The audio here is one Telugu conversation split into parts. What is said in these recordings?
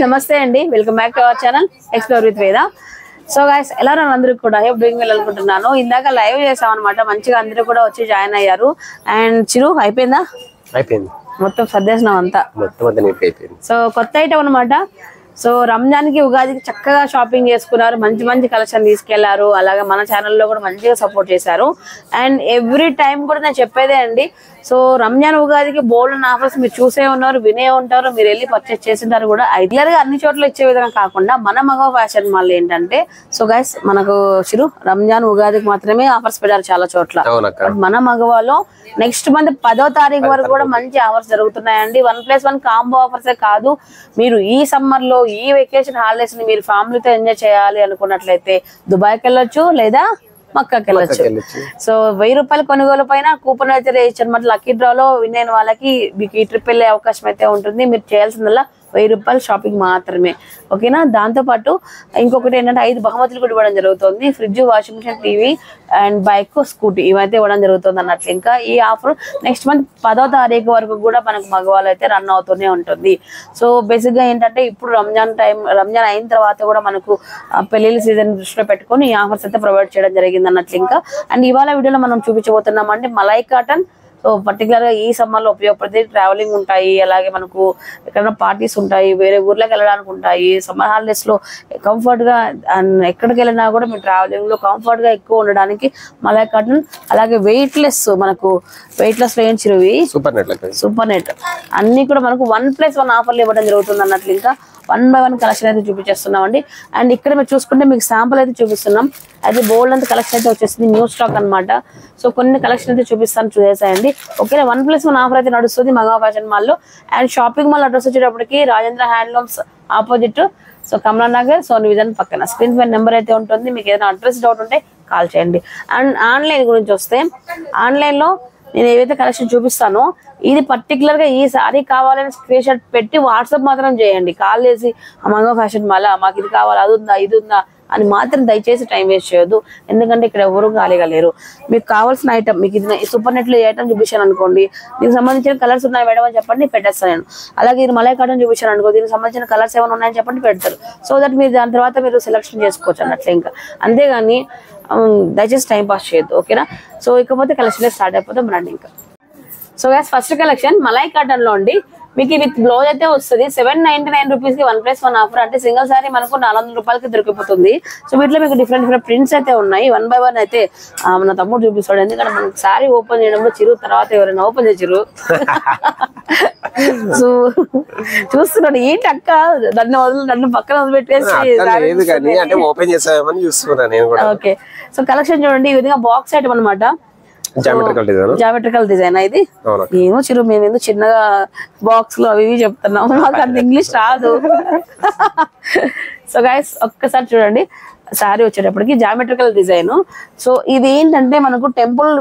నమస్తే అండి, welcome back to our channel explore with వేద. సో గైస్, ఎలా అందరూ కూడా హోప్ డూయింగ్ వెల్ అనుకుంటున్నాను. ఇందాక లైవ్ చేసాం అనమాట, మంచిగా అందరూ కూడా వచ్చి జాయిన్ అయ్యారు. అండ్ చిరు అయిపోయిందా? అయిపోయింది, మొత్తం సర్దేశనం అంతా. సో కొత్త ఐటమ్ అనమాట. సో రంజాన్ కి ఉగాదికి చక్కగా షాపింగ్ చేసుకున్నారు, మంచి మంచి కలెక్షన్ తీసుకెళ్లారు. అలాగే మన ఛానల్లో కూడా మంచిగా సపోర్ట్ చేశారు. అండ్ ఎవ్రీ టైం కూడా నేను చెప్పేదే అండి, సో రంజాన్ ఉగాదికి బోల్డ్ ఆఫర్స్ మీరు చూసే ఉన్నారు, వినే ఉంటారు, మీరు వెళ్ళి పర్చేస్ చేసింటారు కూడా. ఐడియర్ గా అన్ని చోట్ల ఇచ్చే విధంగా కాకుండా మన మగ ఫ్యాషన్ మాల్ ఏంటంటే, సో గైస్ మనకు చిరు రంజాన్ ఉగాదికి మాత్రమే ఆఫర్స్ పెట్టారు చాలా చోట్ల. మన మగవాలో నెక్స్ట్ మంత్ 10వ తారీఖు వరకు కూడా మంచి ఆఫర్స్ జరుగుతున్నాయండి. 1+1 కాంబో ఆఫర్స్ కాదు, మీరు ఈ సమ్మర్ లో ఈ వెకేషన్ హాలిడేస్ ని మీరు ఫ్యామిలీతో ఎంజాయ్ చేయాలి అనుకున్నట్లయితే దుబాయ్కి వెళ్ళొచ్చు, లేదా మక్కాకి వెళ్ళొచ్చు. సో 1000 రూపాయల కొనుగోలు పైన కూపన్ అయితే ఇచ్చారు. లక్కీ డ్రాలో విన్ అయిన వాళ్ళకి మీకు ఈ ట్రిప్ వెళ్ళే అవకాశం అయితే ఉంటుంది. మీరు చేయాల్సిందల్లా 1000 రూపాయలు షాపింగ్ మాత్రమే, ఓకేనా. దాంతో పాటు ఇంకొకటి ఏంటంటే 5 బహుమతులు కూడా ఇవ్వడం జరుగుతుంది. Fridge, washing machine, TV and bike, scooty ఇవైతే ఇవ్వడం జరుగుతుంది అన్నట్లు. ఇంకా ఈ ఆఫర్ నెక్స్ట్ మంత్ 10వ తారీఖు వరకు కూడా మనకు మగవాళ్ళు అయితే రన్ అవుతూనే ఉంటుంది. సో బేసిక్ గా ఏంటంటే ఇప్పుడు రంజాన్ అయిన తర్వాత కూడా మనకు పెళ్లిళ్ళ సీజన్ దృష్టిలో పెట్టుకొని ఈ ఆఫర్స్ అయితే ప్రొవైడ్ చేయడం జరిగింది అన్నట్లు. ఇంకా అండ్ ఇవాళ వీడియోలో మనం చూపించబోతున్నాం అంటే మలై కాటన్. సో పర్టికులర్ గా ఈ సమ్మర్ లో ఉపయోగపడే ట్రావెలింగ్ ఉంటాయి, అలాగే మనకు ఎక్కడైనా పార్టీస్ ఉంటాయి, వేరే ఊర్లోకి వెళ్ళడానికి ఉంటాయి. సమ్మర్ హాలిడేస్ లో కంఫర్ట్ గా ఎక్కడికి వెళ్ళినా కూడా మీరు ట్రావెలింగ్ లో కంఫర్ట్ గా ఎక్కువ ఉండడానికి మలై కాటన్. అలాగే వెయిట్ లెస్, మనకు వెయిట్ లెస్ లో ఏం చిరువి సూపర్ నెట్ అన్ని కూడా మనకు 1+1 ఆఫర్లు ఇవ్వడం జరుగుతుంది అన్నట్లు. ఇంకా 1/1 కలెక్షన్ అయితే చూపించేస్తున్నామండి. అండ్ ఇక్కడ మీరు చూసుకుంటే మీకు శాంపుల్ అయితే చూపిస్తున్నాం. అది బోల్డ్ అంత కలెక్షన్ అయితే వచ్చేసింది, న్యూ స్టాక్ అనమాట. సో కొన్ని కలెక్షన్ అయితే చూపిస్తాను, చూసేసాయండి. ఓకే, 1+1 ఆఫర్ అయితే నడుస్తుంది మగా ఫ్యాషన్ మాల్ లో. అండ్ షాపింగ్ మాల్ అడ్రస్ వచ్చేటప్పటికి రాజేంద్ర హ్యాండ్లూమ్స్ ఆపోజిట్, సో కమలా నగర్, సోనీ విజన్ పక్కన. స్క్రీన్ పై నెంబర్ అయితే ఉంటుంది, మీకు ఏదైనా అడ్రస్ డౌట్ ఉంటే కాల్ చేయండి. అండ్ ఆన్లైన్ గురించి వస్తే, ఆన్లైన్ లో నేను ఏవైతే కలెక్షన్ చూపిస్తానో ఇది పర్టికులర్ గా ఈ సారీ కావాలని స్క్రీన్ షాట్ పెట్టి వాట్సాప్ మాత్రం చేయండి. కాల్ చేసి మగా ఫ్యాషన్ మాల్ మాకు ఇది కావాలి, అది ఉందా, ఇది ఉందా అని మాత్రం దయచేసి టైం వేస్ట్ చేయొద్దు. ఎందుకంటే ఇక్కడ ఎవరు ఖాళీగా లేరు. మీకు కావాల్సిన ఐటమ్, మీకు ఇది సూపర్ నెట్ లో ఏ ఐటమ్ చూపించాను అనుకోండి, దీనికి సంబంధించిన కలర్స్ ఉన్నాయి మేడం అని చెప్పండి, పెట్టేస్తాను నేను. అలాగే ఇది మలై కాటన్ చూపించాను అనుకో, దీనికి సంబంధించిన కలర్స్ ఏమైనా ఉన్నాయని చెప్పండి, పెడతారు. సో దట్ మీరు దాని తర్వాత మీరు సెలెక్షన్ చేసుకోవచ్చు అన్నట్లు. ఇంకా అంతేగాని దయచేసి టైం పాస్ చేయొద్దు, ఓకేనా. సో ఇకపోతే కలెక్షన్ స్టార్ట్ అయిపోతాం రండి. ఇంకా so gas first collection malai cotton లో అండి. మీకు విత్ బ్లౌజ్ అయితే వస్తుంది 799 రూపీస్ కి 1+1 ఆఫర్. అంటే సింగిల్ సారీ మనకు 400 రూపాయలకి దొరికిపోతుంది. సో వీటిలో మీకు డిఫరెంట్ ప్రింట్స్ అయితే ఉన్నాయి. 1/1 అయితే మన తమ్ముడు చూపిస్తాడు, ఎందుకంటే మనకు సారీ ఓపెన్ చేయడంలో చిరు తర్వాత ఎవరైనా ఓపెన్ చేసిరు. సో చూస్తున్నాడు ఈ టక్క నన్ను పక్కన వదిలిపెట్టేసి. ఓకే, సో కలెక్షన్ చూడండి, ఈ విధంగా బాక్స్ ఐటమ్ అనమాట. జామెట్రికల్ డిజైన్ ఇది. ఏమో చిరు మేము చిన్నగా బాక్స్ లో అవి చెప్తున్నాం, మాకు అంత ఇంగ్లీష్ రాదు. సో గైస్ ఒక్కసారి చూడండి, సారీ వచ్చేటప్పటికి జామెట్రికల్ డిజైన్. సో ఇది ఏంటంటే మనకు టెంపుల్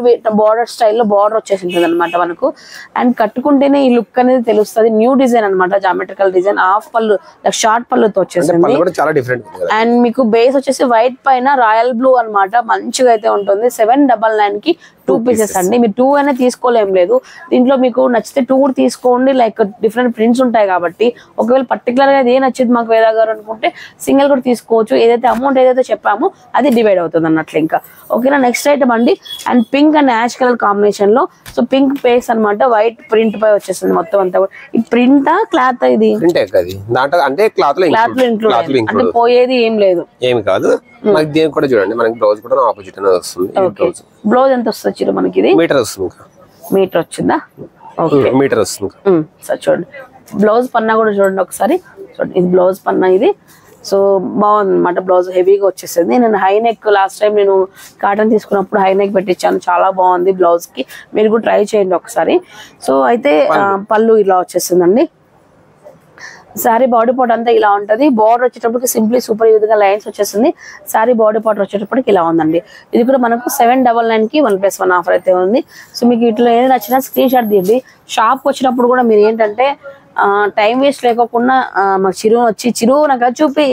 బార్డర్ స్టైల్లో బార్డర్ వచ్చేసి ఉంటుంది అనమాట మనకు. అండ్ కట్టుకుంటేనే ఈ లుక్ అనేది తెలుస్తుంది. న్యూ డిజైన్ అనమాట, జామెట్రికల్ డిజైన్. హాఫ్ పళ్ళు, షార్ట్ పళ్ళుతో వచ్చేసింది. అండ్ మీకు బేస్ వచ్చేసి వైట్ పైన రాయల్ బ్లూ అనమాట, మంచిగా అయితే ఉంటుంది. 799 కి 2 పీసెస్ అండి. మీరు 2 అయినా తీసుకోలేం లేదు, దీంట్లో మీకు నచ్చితే 2 కూడా తీసుకోండి. లైక్ డిఫరెంట్ ప్రింట్స్ ఉంటాయి కాబట్టి, ఒకవేళ పర్టికులర్ గా ఏ నచ్చింది మాకు వేరే గారు అనుకుంటే సింగిల్ కూడా తీసుకోవచ్చు. ఏదైతే అమౌంట్ ఏదైతే చెప్పామో అది డివైడ్ అవుతుంది అన్నట్లు. ఇంకా ఓకేనా. నెక్స్ట్ ఐటమ్ అండి, and pink and ash colour combination లో. సో పింక్ పేస్ అనమాట, వైట్ ప్రింట్ పై వచ్చేస్తుంది మొత్తం అంతా. ఈ ప్రింట్ క్లాత్, ఇది క్లాత్ లో ఇంక్లూడ్ అంటే పోయేది ఏం లేదు, ఏమి కాదు. కూడా చూడండి, మనకి బ్లౌజ్ కూడా ఆపోజిట్ అనేది వస్తుంది. బ్లౌజ్ ఎంత వస్తుంది చిరు మనకి? ఇది మీటర్ వస్తుంది. మీటర్ వచ్చిందా? ఓకే, మీటర్ వస్తుంది. సార్ చూడండి, బ్లౌజ్ పన్నా కూడా చూడండి ఒకసారి. చూడండి, ఇది బ్లౌజ్ పన్నా ఇది. సో బాగుంది అనమాట, బ్లౌజ్ హెవీగా వచ్చేసింది. నేను హై నెక్ లాస్ట్ టైం నేను కాటన్ తీసుకున్నప్పుడు హై నెక్ పెట్టించాను, చాలా బాగుంది బ్లౌజ్ కి. మీరు కూడా ట్రై చేయండి ఒకసారి. సో అయితే పళ్ళు ఇలా వచ్చేసిందండి. సారీ బాడీ పార్ట్ అంతా ఇలా ఉంటది. బార్డర్ వచ్చేటప్పటికి సింప్లీ సూపర్ ఈ విధంగా లైన్స్ వచ్చేసింది. సారీ బాడీ పార్ట్ వచ్చేటప్పటికి ఇలా ఉందండి. ఇది కూడా మనకు 799 కి 1+1 ఆఫర్ అయితే ఉంది. సో మీకు ఇట్లా ఏది నచ్చినా స్క్రీన్ షాట్ తీయండి. షాప్ వచ్చినప్పుడు కూడా మీరు ఏంటంటే టైం వేస్ట్ లేకోకుండా మాకు చిరు వచ్చి, చిరు నాకు చూపి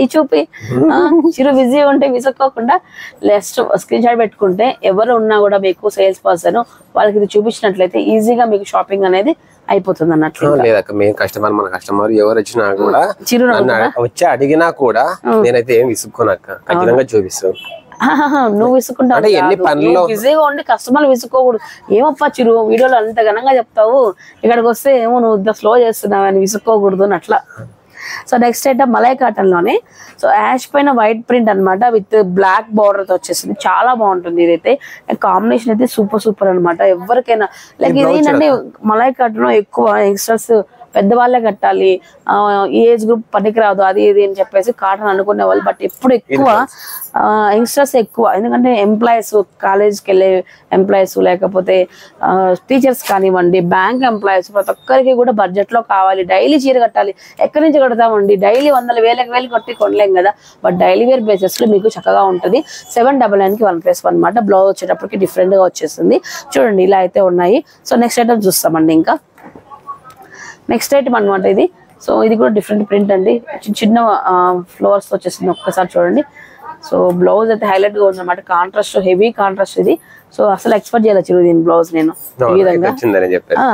చిరు బిజీ ఉంటే విసుక్కోకుండా జస్ట్ స్క్రీన్ షాట్ పెట్టుకుంటే ఎవరు ఉన్నా కూడా మీకు సేల్స్ పర్సన్ వాళ్ళకి ఇది చూపించినట్లయితే ఈజీగా మీకు షాపింగ్ అనేది అయిపోతుంది అన్నట్లు. లేదక్క మేము కస్టమర్ మన కస్టమర్ ఎవరు వచ్చినా కూడా వచ్చి అడిగినా కూడా నేనైతే ఏం విసుక్కోనక్క, ఖచ్చితంగా చూపిస్తాను. నువ్వు విసుకుంటావు, ఎన్ని పనులు బిజీగా ఉండి కస్టమర్లు విసుకోకూడదు. ఏమప్పా చిరు వీడియోలో అంత ఘనంగా చెప్తావు, ఇక్కడికి వస్తే ఏమో నువ్వు స్లో చేస్తున్నావు అని విసుకోకూడదు అని అట్లా. So next item malai cotton లోనే, సో యాష్ పైన వైట్ ప్రింట్ అనమాట విత్ బ్లాక్ బార్డర్ తో వచ్చేసింది. చాలా బాగుంటుంది ఇదైతే, కాంబినేషన్ అయితే సూపర్ అనమాట. ఎవరికైనా లైక్ ఇది ఏంటంటే మలై కాటన్ ఎక్కువ యంగ్స్టర్స్ పెద్దవాళ్ళే కట్టాలి, ఏజ్ గ్రూప్ పనికిరాదు అది ఇది అని చెప్పేసి కాటన్ అనుకునే వాళ్ళు. బట్ ఎప్పుడు ఎక్కువ యంగ్స్టర్స్ ఎక్కువ, ఎందుకంటే ఎంప్లాయీస్, కాలేజ్కి వెళ్ళే ఎంప్లాయీస్, లేకపోతే టీచర్స్ కానివ్వండి, బ్యాంక్ ఎంప్లాయీస్, ప్రతి ఒక్కరికి కూడా బడ్జెట్ లో కావాలి. డైలీ చీర కట్టాలి, ఎక్కడి నుంచి కడతామండి, డైలీ 100,000 కొట్టి కొనలేం కదా. బట్ డైలీ వేర్ బేసెస్ లో మీకు చక్కగా ఉంటుంది. 799కి 1+1 అనమాట. బ్లౌజ్ వచ్చేటప్పటికి డిఫరెంట్ గా వచ్చేస్తుంది. చూడండి ఇలా అయితే ఉన్నాయి. సో నెక్స్ట్ ఐటమ్ చూస్తామండి. ఇంకా నెక్స్ట్ ఐటమ్ అనమాట ఇది. సో ఇది కూడా డిఫరెంట్ ప్రింట్ అండి, చిన్న ఫ్లవర్స్ వచ్చేసింది. ఒక్కసారి చూడండి. సో బ్లౌజ్ అయితే హైలైట్ గా ఉంది అనమాట, కాంట్రాస్ట్, హెవీ కాంట్రాస్ట్ ఇది. సో అసలు ఎక్స్పెక్ట్ చేయలేదు దీని బ్లౌజ్ నేను ఈ విధంగా,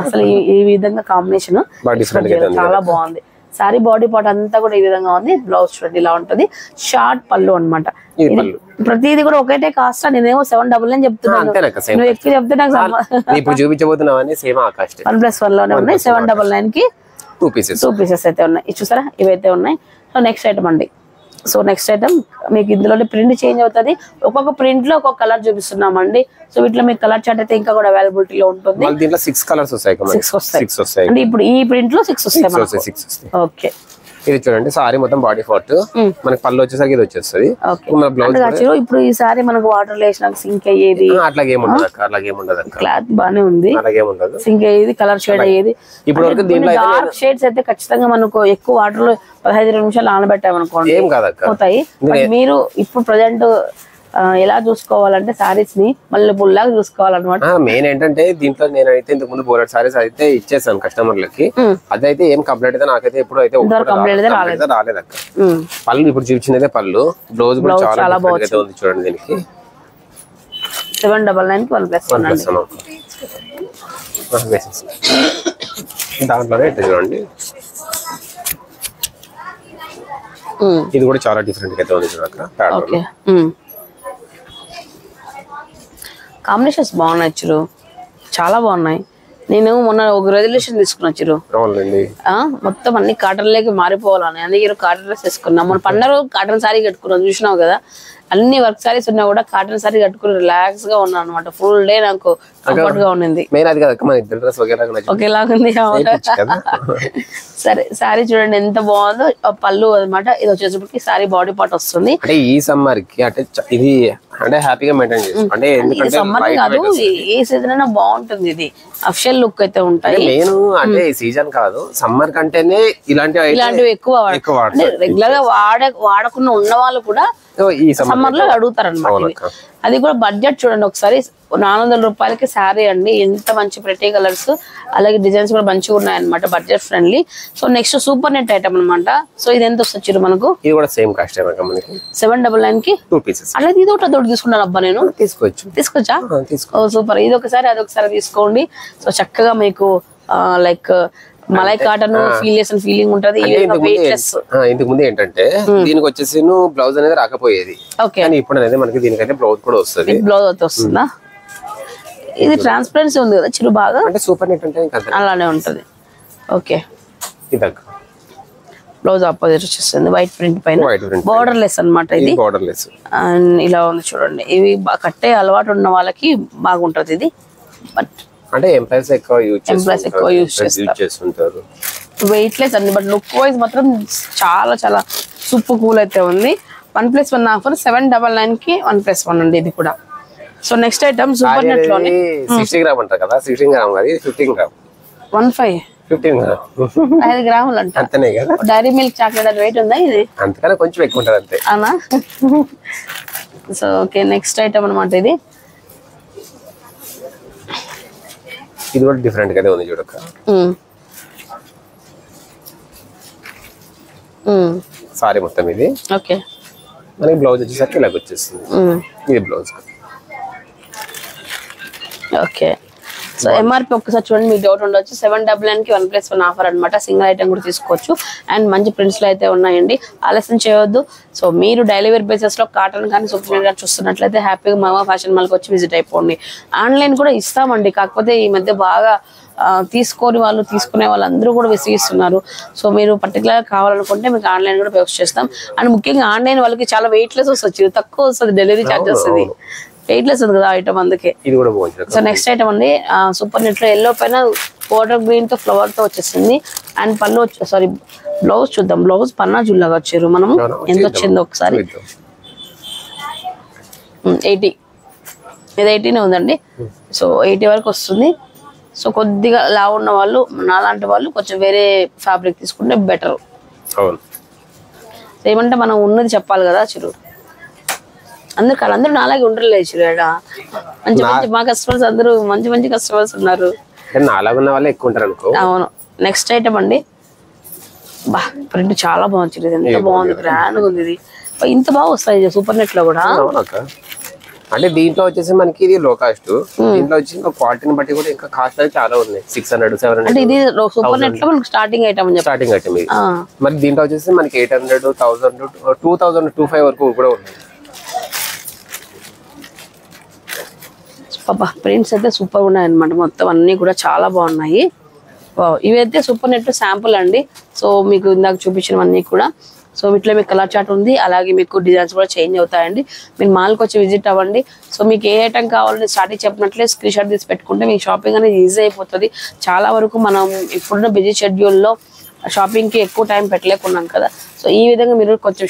అసలు ఈ విధంగా కాంబినేషన్ చాలా బాగుంది. సారీ బాడీ పార్ట్ అంతా కూడా ఈ విధంగా ఉంది. బ్లౌజ్ చూడండి ఇలా ఉంటది, షార్ట్ పళ్ళు అనమాట. ప్రతిది కూడా ఒకటే కాస్ట్. నేనేమో 799 చెప్తున్నాను, నువ్వు ఎక్కువ చెప్తే నాకు చూపించబోతున్నావు. 1+1 లోనే ఉన్నాయి. 799కి 2 పీసెస్ అయితే ఉన్నాయి. ఇది చూసారా, ఇవైతే ఉన్నాయి. సో నెక్స్ట్ ఐటమ్ అండి. సో నెక్స్ట్ ఐటమ్ మీకు ఇందులోనే ప్రింట్ చేంజ్ అవుతుంది. ఒక్కొక్క ప్రింట్ లో ఒక్కొక్క కలర్ చూపిస్తున్నామండి. సో వీటిలో మీకు కలర్ చార్ట్ అయితే ఇంకా కూడా అవైలబిలిటీలో ఉంటుంది. 6 కలర్స్ వస్తాయి. అంటే ఇప్పుడు ఈ ప్రింట్ లో 6 వస్తాయి. ఓకే, ఇది చూడండి సారీ మొత్తం బాడీ పార్ట్, మనకి పళ్ళు వచ్చేసరికి ఇది వచ్చేస్తుంది. ఇప్పుడు ఈ సారీ మనకు వాటర్ వేసినాక సింక్ అయ్యేది అట్లాగేముండదు అక్క, క్లాత్ బానే ఉంది, సింక్ అయ్యేది, కలర్ షేడ్ అయ్యేది. ఇప్పుడు డార్క్ షేడ్స్ అయితే ఖచ్చితంగా మనకు ఎక్కువ వాటర్ లో 15 నిమిషాలు నానబెట్టామనుకోండి పోతాయి. మీరు ఇప్పుడు ప్రజెంట్ ఎలా చూసుకోవాలంటే సారీస్ ని మళ్ళీ పుల్లాగా చూసుకోవాలన్నమాట. మెయిన్ ఏంటంటే దీంట్లో నేనైతే ఇంతకు ముందు బోర్డర్ సారీస్ అయితే ఇచ్చేసాను కస్టమర్లకి, అదైతే ఏం కంప్లీట్ అయితే నాకైతే ఎప్పుడు అయితే రాలేదక్క. పళ్ళు ఇప్పుడు చూపించింది పళ్ళు, బ్లౌజ్ కూడా చాలా బాగుంది ఉంది చూడండి. దీనికి 799కి 1+1 దాంట్లోనే చూడండి. ఇది కూడా చాలా డిఫరెంట్ అయితే ఉంది చూడక్క. కాంబినేషన్స్ బాగున్నాయి చిరు, చాలా బాగున్నాయి. నేను మొన్న ఒక రెజల్యూషన్ తీసుకున్నా చిరు, మొత్తం అన్ని కాటన్ లేక మారిపోవాలని, అందుకే కాటన్ డ్రెస్ వేసుకున్నా. మన పండగ కాటన్ సారీ కట్టుకున్నాం చూసినావు కదా. అన్ని వర్క్ సారీస్ ఉన్నా కూడా కాటన్ సారీ కట్టుకుని రిలాక్స్ గా ఉన్నా అనమాట. ఫుల్ డే నాకు కంఫర్ట్ గా ఉండింది. ఒకేలాగా ఉంది. సరే సారీ చూడండి ఎంత బాగుందో, పళ్ళు అనమాట. ఇది వచ్చేసరికి సారీ బాడీ పార్ట్ వస్తుంది. అంటే ఈ సమ్మర్ కి అంటే ఇది అంటే హ్యాపీగా మెయింటైన్ చేస్తాం. అంటే సమ్మర్ కాదు, ఏ సీజన్ అయినా బాగుంటుంది. ఇది అఫిషియల్ లుక్ అయితే ఉంటాయి. నేను అంటే సీజన్ కాదు, సమ్మర్ కంటేనే ఇలాంటివి ఎక్కువ రెగ్యులర్ గా వాడకుండా ఉన్న వాళ్ళు కూడా ఈ సమ్మర్ లో అడుగుతారు అనమాట. అది కూడా బడ్జెట్ చూడండి ఒకసారి, 400 రూపాయలకి శారీ అండి. ఎంత మంచి ప్రతి కలర్స్, అలాగే డిజైన్స్ కూడా మంచిగా ఉన్నాయి అనమాట, budget friendly. So next super net item అనమాట. సో ఇది ఎంత వస్తుంది మనకు? ఇది కూడా సేమ్ కాస్ట్ 799కి 2 పీసెస్. అలా ఇది ఒకటి తీసుకున్నాను అబ్బా నేను. తీసుకొచ్చా? సూపర్. ఇది ఒకసారి అదొకసారి తీసుకోండి. సో చక్కగా మీకు లైక్ మలై కాటన్ ఫీలింగ్ ఉంటది. ఇంతకు ముందు ఏంటంటే దీనికి వచ్చేసి బ్లౌజ్ అనేది రాకపోయేది, కానీ ఇప్పుడు అనేది మనకి దీనికైతే బ్లౌజ్ కూడా వస్తుంది. బ్లౌజ్ అయితే వస్తుందా? ఇది ట్రాన్స్పరెన్సీ ఉంది కదా చిరు, బాగా అంటే సూపర్ నెట్ అంటే అలానే ఉంటది. ఓకే, బ్లౌజ్ ఆపోజిట్ వచ్చేస్తుంది వైట్ ప్రింట్ పైన, బోర్డర్ లెస్ అనమాట. ఇది అండ్ ఇలా ఉంది చూడండి. ఇవి కట్టే అలవాటు ఉన్న వాళ్ళకి బాగుంటది ఇది. బట్ అంటే ఎంప్లాయీస్ ఎక్కువ యూజ్ చేస్తుంటారు. వెయిట్ లెస్ అండి, బట్ లుక్ వైజ్ మాత్రం చాలా చాలా సూపర్ కూల్ అయితే ఉంది. 1+1 ఆఫర్ 799కి 1+1 అండి ఇది కూడా. So next item super net లోనే 60 గ్రామ్ అంటారు కదా, 16 గ్రామ్ కాదు 15 గ్రామ్ 15 గ్రామ్ 5 గ్రాములు అంట. అంతనే కదా, డైరీ మిల్క్ చాక్లెట్ వెయిట్ ఉందా ఇది? అంతకన్నా కొంచెం ఎక్కువ ఉంటది అంతే. అవునా? సో ఓకే, నెక్స్ట్ ఐటమ్ అనమాట ఇది. ఇది కూడా డిఫరెంట్ గానే ఉంది చూడక్క. సారీ మొత్తం ఇది. ఓకే, మనకి బ్లౌజ్ వచ్చేసరికి ఇలాగ వచ్చేస్తుంది. ఇది బ్లౌజ్. ఓకే, సో ఎంఆర్పి ఒక్కసారి చూడండి, మీకు డౌట్ ఉండొచ్చు. 799 కి 1+1 ఆఫర్ అనమాట. సింగిల్ ఐటమ్ కూడా తీసుకోవచ్చు. అండ్ మంచి ప్రింట్స్ లో అయితే ఉన్నాయండి. ఆలస్యం చేయవద్దు. సో మీరు డైలీ వేర్ బేసిస్ లో కాటన్ కానీ సూపర్ కానీ చూస్తున్నట్లయితే హ్యాపీగా మామ ఫ్యాషన్ మాల్కి వచ్చి విజిట్ అయిపోండి. ఆన్లైన్ కూడా ఇస్తామండి, కాకపోతే ఈ మధ్య బాగా తీసుకునే వాళ్ళందరూ కూడా విసిగిస్తున్నారు. సో మీరు పర్టికులర్ కావాలనుకుంటే మీకు ఆన్లైన్ కూడా పోస్ట్ చేస్తాం. అండ్ ముఖ్యంగా ఆన్లైన్ వాళ్ళకి చాలా వెయిట్లెస్ వస్తుంది, తక్కువ వస్తుంది, డెలివరీ ఛార్జ్ వస్తుంది, వెయిట్లెస్ ఉంది కదా ఐటమ్, అందుకే. సో నెక్స్ట్ ఐటమ్ అండి, సూపర్ నెట్ లో ఎల్లో పైన బోర్డర్ గ్రీన్ తో ఫ్లవర్ తో వచ్చేసింది. అండ్ పళ్ళు బ్లౌజ్ చూద్దాం. బ్లౌజ్ పన్నా జుల్లాగా వచ్చారు. మనం ఎంత వచ్చిందో ఒకసారి 80, ఇది 80 ఉందండి. సో 80 వరకు వస్తుంది. సో కొద్దిగా లావు ఉన్న వాళ్ళు, నాలాంటి వాళ్ళు కొంచెం వేరే ఫ్యాబ్రిక్ తీసుకుంటే బెటర్. ఏమంటే మనం ఉన్నది చెప్పాలి కదా చిరు, అందరూ నాలాగే ఉండలేదు చిరు. మంచి మంచి మా కస్టమర్స్ అందరూ మంచి కస్టమర్స్ ఉన్నారు. అవును. నెక్స్ట్ ఐటమ్ అండి, బా ప్రింట్ చాలా బాగుంది. ఇది ఎంత బాగుంది, గ్రాండ్ ఉంది. ఇది ఇంత బాగా వస్తాయి సూపర్ నెట్ లో కూడా. అంటే దీంట్లో వచ్చేసి మనకి ఇది లో కాస్ట్, దీంట్లో వచ్చి ఇంకా క్వాలిటీని బట్టి కూడా ఇంకా కాస్ట్ అయితే చాలా ఉన్నాయి. 600, 700. అంటే ఇది సూపర్ నెట్ లో మనకి స్టార్టింగ్ ఐటమ్ ఇది. మరి దీంట్లో వచ్చేసి మనకి 800, 1000, 2000, 2500 వరకు కూడా ఉన్నాయి. ప్రింట్స్ అయితే సూపర్ ఉన్నాయి అనమాట. మొత్తం అన్ని కూడా చాలా బాగున్నాయి. ఇవైతే సూపర్ నెట్ శాంపుల్ అండి. సో మీకు ఇందాక చూపించినవన్నీ కూడా. సో వీటిలో మీకు కలర్ చార్ట్ ఉంది, అలాగే మీకు డిజైన్స్ కూడా చేంజ్ అవుతాయండి. మీరు మాల్కి వచ్చి విజిట్ అవ్వండి. సో మీకు ఏ ఐటమ్ కావాలని స్టార్టింగ్ చెప్పినట్లే స్క్రీన్ షాట్ తీసి పెట్టుకుంటే మీకు షాపింగ్ అనేది ఈజీ అయిపోతుంది. చాలా వరకు మనం ఇప్పుడున్న బిజీ షెడ్యూల్లో షాపింగ్ కి ఎక్కువ టైం పెట్టలేకున్నాం కదా. సో ఈ విధంగా మీరు కొంచెం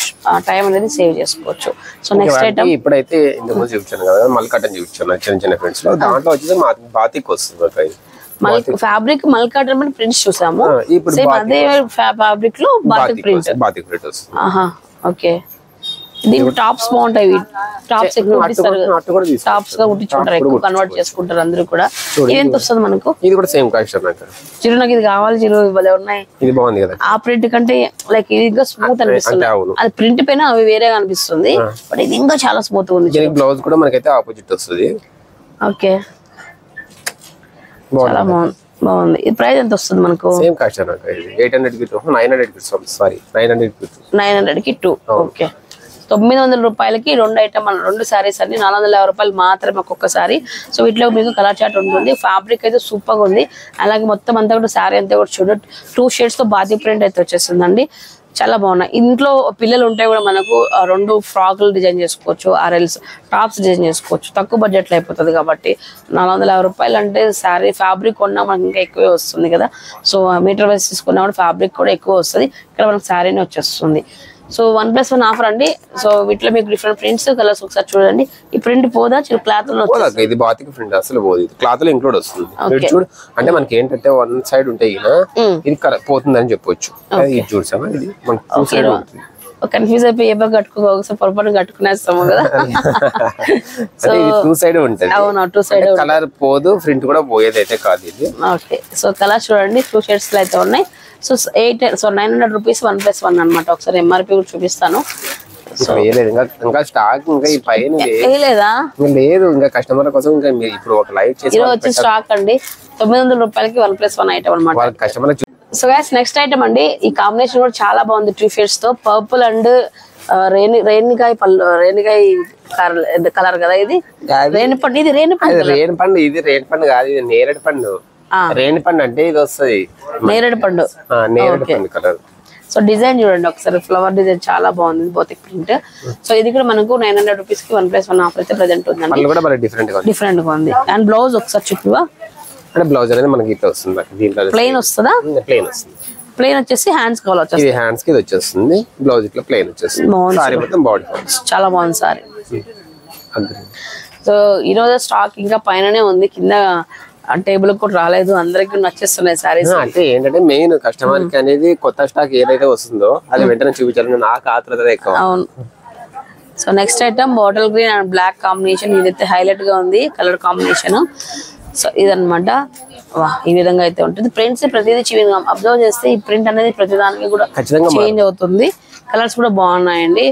టైం అనేది సేవ్ చేసుకోవచ్చు. సో నెక్స్ట్ ఐటమ్ ఇప్పుడైతే ఇంతకుముందు చూపించాను కదా, మల్కటన్ చూపించాను చిన్న ఫ్రెండ్స్ లో. దాంట్లో వచ్చేసి బాతిక్ వస్తుంది. ఫ్యాబ్రిక్ మల్కాటన్ ప్రింట్స్ చూసాము. సేమ్ అదే ఫ్యాబ్రిక్ లో బాతిక్ ప్రింట్. ఓకే. దీనికి టాప్స్ బాగుంటాయి. టాప్స్ ఎక్కువ టాప్స్ గా కుట్టించుకుంటారు, ఎక్కువ కన్వర్ట్ చేసుకుంటారు అందరూ కూడా. ఇది ఎంత వస్తుంది మనకు? ఇది కూడా సేమ్ కాస్ట్. చిరు నాకు ఇది కావాలి చిరు, ఇవ్వలే ఉన్నాయి. ఇది బాగుంది కదా. ఆ ప్రింట్ కంటే లైక్ ఇది ఇంకా స్మూత్ అనిపిస్తుంది. అది ప్రింట్ పైన అవి వేరేగా అనిపిస్తుంది, బట్ ఇది ఇంకా చాలా స్మూత్ ఉంది. బ్లౌజ్ కూడా మనకైతే ఆపోజిట్ వస్తుంది. ఓకే, చాలా బాగుంది. ఇది ప్రైస్ ఎంత వస్తుంది మనకు? సేమ్ కాస్ట్ అన్నమాట. ఇది 800 కి 2, 900 కి సారీ 900 కి 2. 900 కి 2. ఓకే. 900 రూపాయలకి 2 ఐటమ్, 2 సారీస్ అన్ని 450 రూపాయలు మాత్రమే ఒక్కొక్కసారి. సో వీటిలో మీకు కలర్ చార్ట్ ఉంటుంది. ఫ్యాబ్రిక్ అయితే సూపర్ గా ఉంది. అలాగే మొత్తం అంతా కూడా సారీ అంతా కూడా చూడండి 2 షేడ్స్ తో బాతి ప్రింట్ అయితే వచ్చేస్తుందండి. చాలా బాగున్నాయి. ఇంట్లో పిల్లలు ఉంటే కూడా మనకు 2 ఫ్రాక్లు డిజైన్ చేసుకోవచ్చు, ఆర్ఎల్స్ టాప్స్ డిజైన్ చేసుకోవచ్చు. తక్కువ బడ్జెట్లో అయిపోతుంది కాబట్టి 450 రూపాయలు అంటే శారీ ఫ్యాబ్రిక్ కొన్నా మనకి ఇంకా ఎక్కువే వస్తుంది కదా. సో మీటర్ వైస్ తీసుకున్నా కూడా ఫ్యాబ్రిక్ కూడా ఎక్కువ వస్తుంది. ఇక్కడ మనకు శారీనే వచ్చేస్తుంది. సో 1+1 ఆఫర్ అండి. సో వీటిలో మీకు డిఫరెంట్ ప్రింట్స్, కలర్స్ ఒకసారి చూడండి. ఈ ప్రింట్ పోదా క్లాత్ లో? ఇది బాతిక్ ప్రింట్ అసలు పోదు, క్లాత్ లో ఇంక్లూడ్ వస్తుంది. చూడు అంటే మనకి ఏంటంటే 1 సైడ్ ఉంటే ఇది పోతుందని చెప్పొచ్చు. ఇది చూసామా, ఇది మనకి 2 సైడ్ ఉంటుంది. కన్ఫ్యూజ్ అయిపోయి ఏ బాగా కట్టుకో, ఒకసారి పొరపాటు కట్టుకునేస్తాము కదా. సో 2 సైడ్ ఉంటుంది. అవును, 2 సైడ్. కలర్ పోదు, ప్రింట్ కూడా పోయేది అయితే కాదు ఇది. ఓకే. సో కలర్ చూడండి 2 షేడ్స్ లో అయితే ఉన్నాయి. సో 900 రూపీస్ 1+1 అనమాట. ఒకసారి ఎంఆర్పి కూడా చూపిస్తాను. ఇంకా స్టాక్ ఇంకా ఈ పైన లేదా లేదు, ఇంకా కస్టమర్ల కోసం ఇంకా ఇప్పుడు ఒక లైవ్ చేసి వచ్చి స్టాక్ అండి. 900 రూపాయలకి 1+1 ఐటమ్ అనమాట. Customer. So guys next item అండి. ఈ కాంబినేషన్ కూడా చాలా బాగుంది. 2 షేడ్స్ తో పర్పుల్ అండ్ రేణికాయ కలర్ కదా. ఇది రేణిపండు. ఇది రేణిపండు. ఇది రేణిపండు కాదు, ఇది నేరేడు పండు. రేణిపండు అంటే ఇది వస్తుంది నేరేడు పండు. కలర్. సో డిజైన్ చూడండి ఒకసారి, ఫ్లవర్ డిజైన్ చాలా బాగుంది, బోతిక్ ప్రింట్. సో ఇది కూడా మనకు 900 రూపీస్ కి 1+1 ఆఫర్ అయితే ప్రెజెంట్ ఉందండి. డిఫరెంట్ గా ఉంది. అండ్ బ్లౌజ్ ఒకసారి చూపివా? అంటే బ్లౌజ్ అనేది మనకి ఇట్లా వస్తుంది. దీంట్లో ప్లెయిన్ వస్తుందా? ప్లెయిన్ వస్తుంది. ప్లెయిన్ వచ్చేసి హ్యాండ్స్ కావాలి వచ్చేసి. ఇది హ్యాండ్స్ కి వచ్చేస్తుంది, బ్లౌజ్ ఇట్లా ప్లెయిన్ వచ్చేస్తుంది. సారీ మొత్తం బాడీ చాలా బాగుంది సారీ. సో ఈ రోజు స్టాక్ ఇంకా పైననే ఉంది, కింద టేబుల్ కూడా రాలేదు. అందరికి నచ్చేస్తున్నాయి సారీస్. అంటే ఏంటంటే మెయిన్ కస్టమర్ కి అనేది కొత్త స్టాక్ ఏదైతే వస్తుందో అది వెంటనే చూపించాలని నాకు ఆత్రత ఎక్కువ. అవును. So next item bottle green and black combination. ఇదైతే హైలైట్ గా ఉంది కలర్ కాంబినేషన్. సో ఇదన్నమాట. ఈ విధంగా అయితే ఉంటుంది. ప్రింట్స్ ప్రతిదీ అబ్జర్వ్ చేస్తే ఈ ప్రింట్ అనేది ప్రతిదానికి కూడా చేంజ్ అవుతుంది. కలర్స్ కూడా బాగున్నాయండి.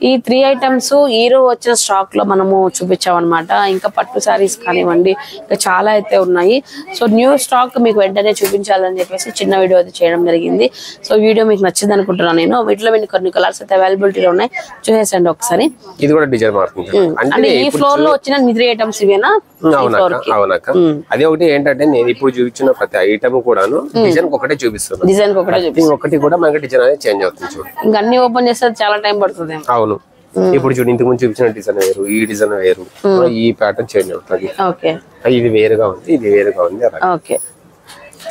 ఈ 3 ఐటమ్స్ హీరో వచ్చిన స్టాక్ లో మనము చూపించామన్నమాట. ఇంకా పట్టు శారీస్ కానివ్వండి, ఇంకా చాలా అయితే ఉన్నాయి. సో న్యూ స్టాక్ మీకు వెంటనే చూపించాలని చెప్పేసి చిన్న వీడియో అయితే చేయడం జరిగింది. సో వీడియో మీకు నచ్చింది అనుకుంటున్నాను నేను. వీటిలో మీకు కొన్ని కలర్స్ అయితే అవైలబిలిటీలో ఉన్నాయి, చూసేసండి ఒకసారి. ఇది కూడా డిజైన్ మారుతుంది అంటే ఈ ఫ్లోర్ లో వచ్చిన 3 ఐటమ్స్ ఇవేనా? అవునక్క. అదే ఒకటి ఏంటంటే నేను ఇప్పుడు చూపించిన ప్రతి ఐటమ్ కూడాను డిజైన్ ఒకటే చూపిస్తున్నాను. డిజైన్ ఒకటి కూడా మనకి డిజైన్ అనేది చేంజ్ అవుతుంది చూడండి. ఇంకా అన్ని ఓపెన్ చేస్తే చాలా టైం పడుతుంది. అవును, ఇప్పుడు చూడు ఇంతకు ముందు చూపించిన డిజైన్ వేరు, ఈ డిజైన్ వేరు, ఈ ప్యాటర్న్ చేంజ్ అవుతుంది. ఓకే, ఇది వేరుగా ఉంది, ఇది వేరుగా ఉంది. ఓకే,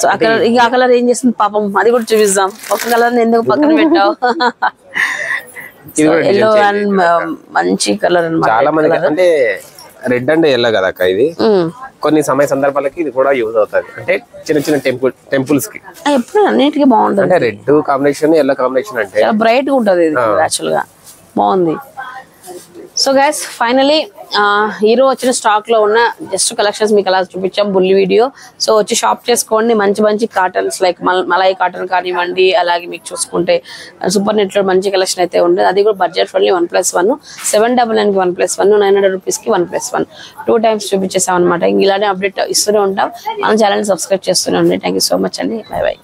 సో ఆ కలర్ ఇంకా ఆ కలర్ ఏం చేస్తుంది పాపం, అది కూడా చూపిస్తాం. ఒక కలర్ ఎందుకు పక్కన పెట్టావు? ఎల్లో అండ్ మంచి కలర్ అన్నమాట. చాలా మంది అంటే రెడ్ అండ్ ఎల్లో కదా అక్క, ఇది కొన్ని సమయ సందర్భాలకి ఇది కూడా యూజ్ అవుతుంది. అంటే చిన్న చిన్న టెంపుల్స్ కి ఎప్పుడు అన్నిటికీ బాగుంటుంది. అంటే రెడ్ కాంబినేషన్ ఎల్లో కాంబినేషన్ అంటే బ్రైట్ గా ఉంటది. ఇది యాక్చువల్ గా బాగుంది. సో గైస్ ఫైనలీ హీరో వచ్చిన స్టాక్ లో ఉన్న జస్ట్ కలెక్షన్స్ మీకు అలా చూపించాం బుల్లి వీడియో. సో వచ్చి షాప్ చేసుకోండి. మంచి మంచి కాటన్స్ లైక్ మలై కాటన్ కానివ్వండి, అలాగే మీకు చూసుకుంటే సూపర్ నెట్ లో మంచి కలెక్షన్ అయితే ఉండదు. అది కూడా బడ్జెట్ ఫ్రెండ్లీ 1+1, 799 కి 1+1, 900 రూపీస్ కి 1+1, 2 times చూపించేసాం అనమాట. ఇలానే అప్డేట్ ఇస్తూనే ఉంటాం. మన ఛానల్ సబ్స్క్రైబ్ చేస్తూనే ఉండండి. థ్యాంక్ యూ సో మచ్ అండి. By by.